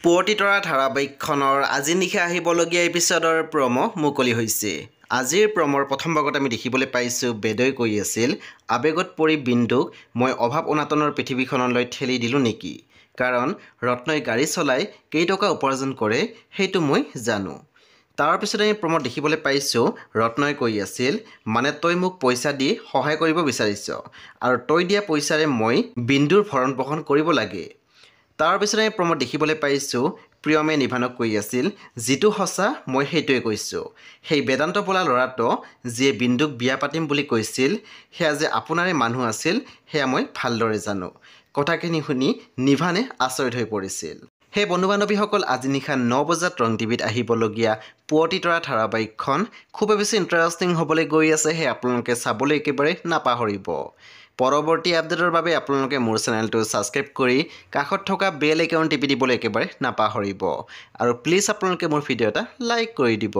পুৱতি তৰা ধাৰাবাহিকখনৰ আজি নিশা আহিবলগীয়া এপিছডৰ প্ৰমো মুকলি হৈছে। আজিৰ প্ৰমৰ প্ৰথম ভাগত আমি দেখিবলৈ পাইছোঁ বেদই কৈ আছিল, আৱেগত পৰি বিন্দুক মই অভাৱ অনাটনৰ পৃথিৱীখনলৈ ঠেলি দিলোঁ নেকি? কাৰণ ৰত্নই গাড়ী চলাই কেইটকা উপাৰ্জন কৰে সেইটো মই জানো। তাৰ পিছত আমি প্ৰমত দেখিবলৈ পাইছোঁ ৰত্নই কৈ আছিল, মানে তই মোক পইচা দি সহায় কৰিব বিচাৰিছ আৰু তই দিয়া পইচাৰে মই বিন্দুৰ ভৰণ পোষণ কৰিব লাগে। তাৰ পিছত আমি প্ৰমত দেখিবলৈ পাইছোঁ প্ৰিয়মে নিভানক কৈ আছিল, যিটো সঁচা মই সেইটোৱে কৈছোঁ। সেই বেদান্ত বোলা ল'ৰাটো যিয়ে বিন্দুক বিয়া পাতিম বুলি কৈছিল, সেয়া যে আপোনাৰে মানুহ আছিল সেয়া মই ভালদৰে জানো। কথাখিনি শুনি নিভানে আচৰিত হৈ পৰিছিল। সেই বন্ধু বান্ধৱীসকল আজি নিশা 9 বজাত ৰং টিভিত আহিবলগীয়া পুৱতি তৰা ধাৰাবাহিকখন খুবেই বেছি ইণ্টাৰেষ্টিং হ'বলৈ গৈ আছে। সেই আপোনালোকে চাবলৈ একেবাৰে নাপাহৰিব। পৰৱৰ্তী আপডেটৰ বাবে আপোনালোকে মোৰ চেনেলটো ছাবস্ক্ৰাইব কৰি কাষত থকা বেল আইকন টিপি দিবলৈ একেবাৰে নাপাহৰিব আৰু প্লিজ আপোনালোকে মোৰ ভিডিঅ' এটা লাইক কৰি দিব।